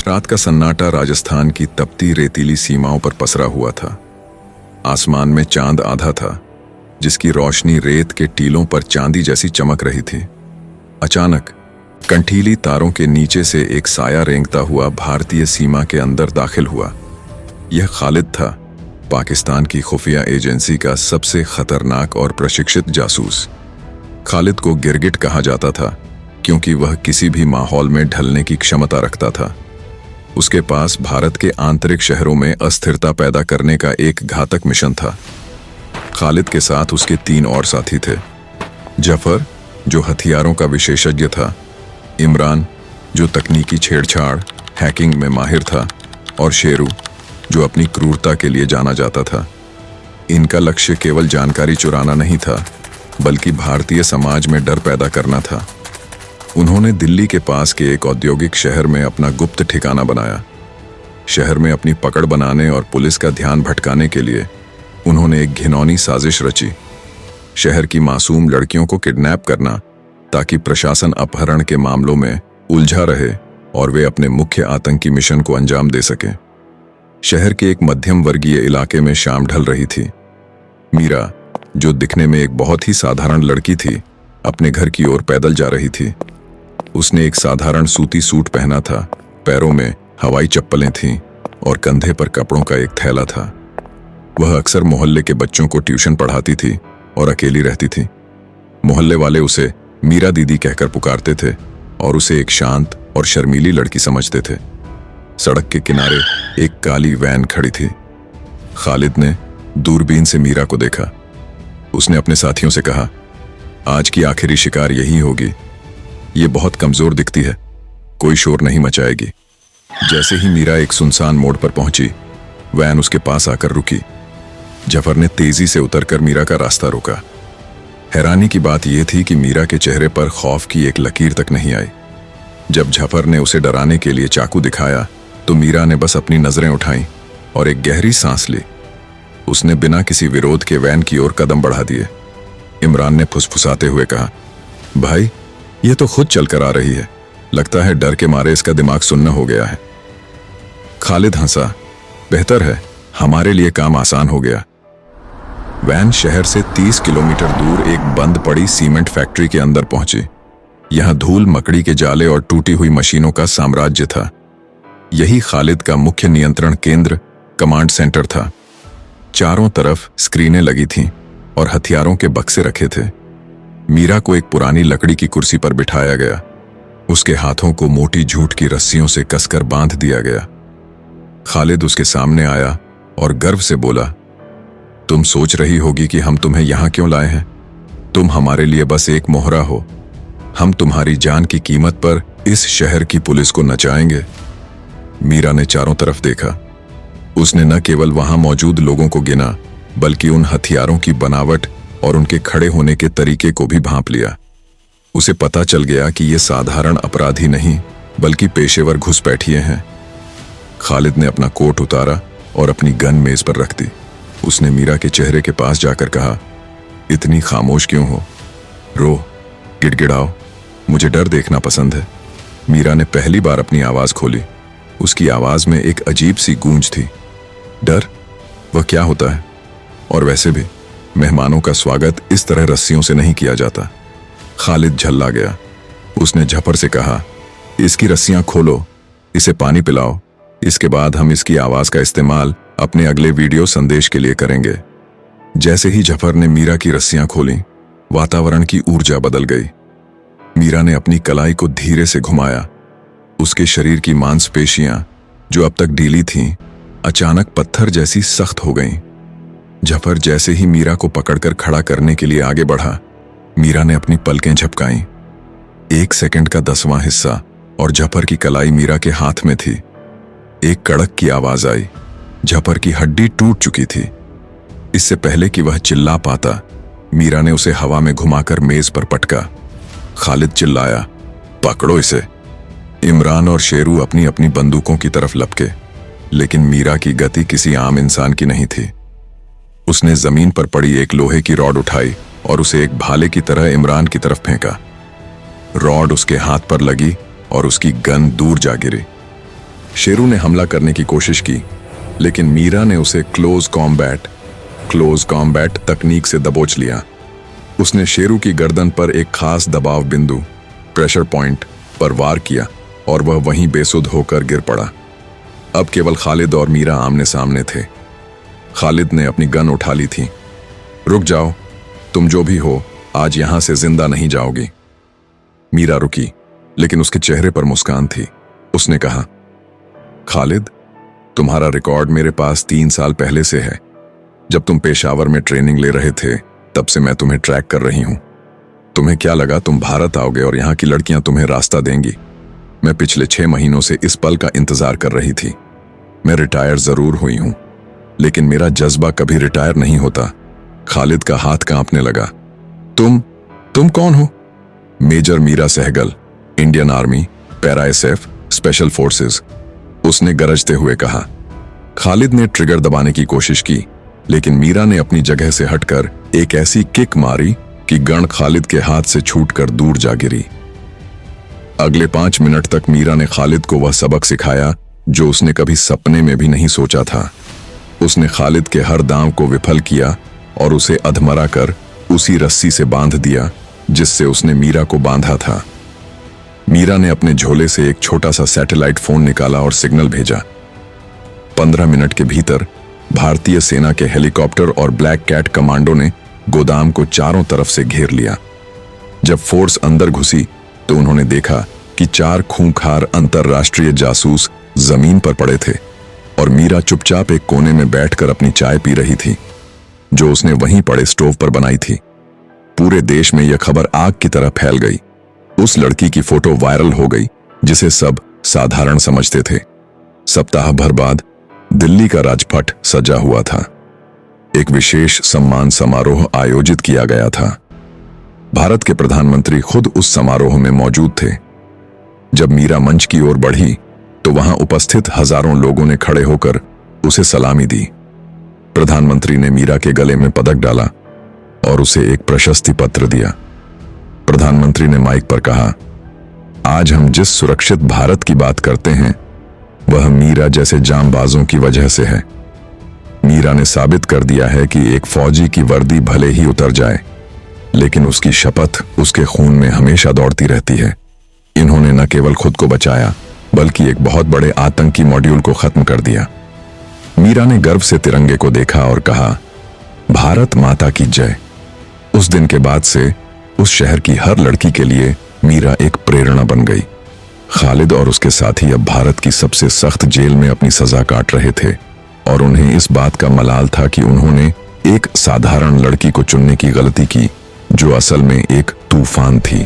रात का सन्नाटा राजस्थान की तपती रेतीली सीमाओं पर पसरा हुआ था। आसमान में चांद आधा था, जिसकी रोशनी रेत के टीलों पर चांदी जैसी चमक रही थी। अचानक कंठीली तारों के नीचे से एक साया रेंगता हुआ भारतीय सीमा के अंदर दाखिल हुआ। यह खालिद था, पाकिस्तान की खुफिया एजेंसी का सबसे खतरनाक और प्रशिक्षित जासूस। खालिद को गिरगिट कहा जाता था क्योंकि वह किसी भी माहौल में ढलने की क्षमता रखता था। उसके पास भारत के आंतरिक शहरों में अस्थिरता पैदा करने का एक घातक मिशन था। खालिद के साथ उसके 3 और साथी थे। जफर, जो हथियारों का विशेषज्ञ था, इमरान, जो तकनीकी छेड़छाड़ हैकिंग में माहिर था, और शेरू, जो अपनी क्रूरता के लिए जाना जाता था। इनका लक्ष्य केवल जानकारी चुराना नहीं था, बल्कि भारतीय समाज में डर पैदा करना था। उन्होंने दिल्ली के पास के एक औद्योगिक शहर में अपना गुप्त ठिकाना बनाया। शहर में अपनी पकड़ बनाने और पुलिस का ध्यान भटकाने के लिए उन्होंने एक घिनौनी साजिश रची। शहर की मासूम लड़कियों को किडनैप करना, ताकि प्रशासन अपहरण के मामलों में उलझा रहे और वे अपने मुख्य आतंकी मिशन को अंजाम दे सके। शहर के एक मध्यम वर्गीय इलाके में शाम ढल रही थी। मीरा, जो दिखने में एक बहुत ही साधारण लड़की थी, अपने घर की ओर पैदल जा रही थी। उसने एक साधारण सूती सूट पहना था, पैरों में हवाई चप्पलें थीं और कंधे पर कपड़ों का एक थैला था। वह अक्सर मोहल्ले के बच्चों को ट्यूशन पढ़ाती थी और अकेली रहती थी। मोहल्ले वाले उसे मीरा दीदी कहकर पुकारते थे और उसे एक शांत और शर्मीली लड़की समझते थे। सड़क के किनारे एक काली वैन खड़ी थी। खालिद ने दूरबीन से मीरा को देखा। उसने अपने साथियों से कहा, आज की आखिरी शिकार यही होगी। ये बहुत कमजोर दिखती है, कोई शोर नहीं मचाएगी। जैसे ही मीरा एक सुनसान मोड़ पर पहुंची, वैन उसके पास आकर रुकी। जफर ने तेजी से उतरकर मीरा का रास्ता रोका। हैरानी की बात यह थी कि मीरा के चेहरे पर खौफ की एक लकीर तक नहीं आई। जब जफर ने उसे डराने के लिए चाकू दिखाया, तो मीरा ने बस अपनी नजरें उठाईं और एक गहरी सांस ली। उसने बिना किसी विरोध के वैन की ओर कदम बढ़ा दिए। इमरान ने फुसफुसाते हुए कहा, भाई, ये तो खुद चलकर आ रही है। लगता है डर के मारे इसका दिमाग सुन्न हो गया है। खालिद हंसा। बेहतर है, हमारे लिए काम आसान हो गया। वैन शहर से 30 किलोमीटर दूर एक बंद पड़ी सीमेंट फैक्ट्री के अंदर पहुंची। यहां धूल, मकड़ी के जाले और टूटी हुई मशीनों का साम्राज्य था। यही खालिद का मुख्य नियंत्रण केंद्र, कमांड सेंटर था। चारों तरफ स्क्रीनें लगी थीं और हथियारों के बक्से रखे थे। मीरा को एक पुरानी लकड़ी की कुर्सी पर बिठाया गया। उसके हाथों को मोटी जूट की रस्सियों से कसकर बांध दिया गया। खालिद उसके सामने आया और गर्व से बोला, तुम सोच रही होगी कि हम तुम्हें यहां क्यों लाए हैं। तुम हमारे लिए बस एक मोहरा हो। हम तुम्हारी जान की कीमत पर इस शहर की पुलिस को नचाएंगे। मीरा ने चारों तरफ देखा। उसने न केवल वहां मौजूद लोगों को गिना, बल्कि उन हथियारों की बनावट और उनके खड़े होने के तरीके को भी भांप लिया। उसे पता चल गया कि ये साधारण अपराधी नहीं, बल्कि पेशेवर घुसपैठिए हैं। खालिद ने अपना कोट उतारा और अपनी गन मेज पर रख दी। उसने मीरा के चेहरे के पास जाकर कहा, इतनी खामोश क्यों हो? रो, गिड़गिड़ाओ, मुझे डर देखना पसंद है। मीरा ने पहली बार अपनी आवाज खोली। उसकी आवाज में एक अजीब सी गूंज थी। डर? वह क्या होता है? और वैसे भी मेहमानों का स्वागत इस तरह रस्सियों से नहीं किया जाता। खालिद झल्ला गया। उसने झपर से कहा, इसकी रस्सियां खोलो, इसे पानी पिलाओ। इसके बाद हम इसकी आवाज का इस्तेमाल अपने अगले वीडियो संदेश के लिए करेंगे। जैसे ही जफर ने मीरा की रस्सियां खोलीं, वातावरण की ऊर्जा बदल गई। मीरा ने अपनी कलाई को धीरे से घुमाया। उसके शरीर की मांसपेशियां, जो अब तक ढीली थीं, अचानक पत्थर जैसी सख्त हो गईं। जफर जैसे ही मीरा को पकड़कर खड़ा करने के लिए आगे बढ़ा, मीरा ने अपनी पलकें झपकाईं। 1 सेकंड का 10वां हिस्सा और जफर की कलाई मीरा के हाथ में थी। एक कड़क की आवाज आई। जफर की हड्डी टूट चुकी थी। इससे पहले कि वह चिल्ला पाता, मीरा ने उसे हवा में घुमाकर मेज पर पटका। खालिद चिल्लाया, पकड़ो इसे। इमरान और शेरू अपनी अपनी बंदूकों की तरफ लपके, लेकिन मीरा की गति किसी आम इंसान की नहीं थी। उसने जमीन पर पड़ी एक लोहे की रॉड उठाई और उसे एक भाले की तरह इमरान की तरफ फेंका। रॉड उसके हाथ पर लगी और उसकी गन दूर जा गिरी। शेरू ने हमला करने की कोशिश की, लेकिन मीरा ने उसे क्लोज कॉम्बैट तकनीक से दबोच लिया। उसने शेरू की गर्दन पर एक खास दबाव बिंदु, प्रेशर पॉइंट पर वार किया और वह वहीं बेसुध होकर गिर पड़ा। अब केवल खालिद और मीरा आमने सामने थे। खालिद ने अपनी गन उठा ली थी। रुक जाओ, तुम जो भी हो, आज यहां से जिंदा नहीं जाओगी। मीरा रुकी, लेकिन उसके चेहरे पर मुस्कान थी। उसने कहा, खालिद, तुम्हारा रिकॉर्ड मेरे पास 3 साल पहले से है। जब तुम पेशावर में ट्रेनिंग ले रहे थे, तब से मैं तुम्हें ट्रैक कर रही हूं। तुम्हें क्या लगा तुम भारत आओगे और यहां की लड़कियां तुम्हें रास्ता देंगी? मैं पिछले 6 महीनों से इस पल का इंतजार कर रही थी। मैं रिटायर जरूर हुई हूं, लेकिन मेरा जज्बा कभी रिटायर नहीं होता। खालिद का हाथ कांपने लगा। तुम कौन हो? Major Meera Sehgal, Indian army, para SF, special forces, उसने गरजते हुए कहा। खालिद ने ट्रिगर दबाने की कोशिश की, लेकिन मीरा ने अपनी जगह से हटकर एक ऐसी किक मारी कि गन खालिद के हाथ से छूटकर दूर जा गिरी। अगले 5 मिनट तक मीरा ने खालिद को वह सबक सिखाया जो उसने कभी सपने में भी नहीं सोचा था। उसने खालिद के हर दांव को विफल किया और उसे अधमरा कर उसी रस्सी से बांध दिया जिससे उसने मीरा को बांधा था। मीरा ने अपने झोले से एक छोटा सा सैटेलाइट फोन निकाला और सिग्नल भेजा। 15 मिनट के भीतर भारतीय सेना के हेलीकॉप्टर और ब्लैक कैट कमांडो ने गोदाम को चारों तरफ से घेर लिया। जब फोर्स अंदर घुसी तो उन्होंने देखा कि 4 खूंखार अंतरराष्ट्रीय जासूस जमीन पर पड़े थे और मीरा चुपचाप एक कोने में बैठकर अपनी चाय पी रही थी, जो उसने वहीं पड़े स्टोव पर बनाई थी। पूरे देश में यह खबर आग की तरह फैल गई। उस लड़की की फोटो वायरल हो गई जिसे सब साधारण समझते थे। सप्ताह भर बाद दिल्ली का राजपथ सजा हुआ था। एक विशेष सम्मान समारोह आयोजित किया गया था। भारत के प्रधानमंत्री खुद उस समारोह में मौजूद थे। जब मीरा मंच की ओर बढ़ी तो वहां उपस्थित हजारों लोगों ने खड़े होकर उसे सलामी दी। प्रधानमंत्री ने मीरा के गले में पदक डाला और उसे एक प्रशस्ति पत्र दिया। प्रधानमंत्री ने माइक पर कहा, आज हम जिस सुरक्षित भारत की बात करते हैं वह मीरा जैसे जांबाजों की वजह से है। मीरा ने साबित कर दिया है कि एक फौजी की वर्दी भले ही उतर जाए, लेकिन उसकी शपथ उसके खून में हमेशा दौड़ती रहती है। इन्होंने न केवल खुद को बचाया, बल्कि एक बहुत बड़े आतंकी मॉड्यूल को खत्म कर दिया। मीरा ने गर्व से तिरंगे को देखा और कहा, भारत माता की जय। उस दिन के बाद से उस शहर की हर लड़की के लिए मीरा एक प्रेरणा बन गई। खालिद और उसके साथी अब भारत की सबसे सख्त जेल में अपनी सजा काट रहे थे और उन्हें इस बात का मलाल था कि उन्होंने एक साधारण लड़की को चुनने की गलती की जो असल में एक तूफान थी।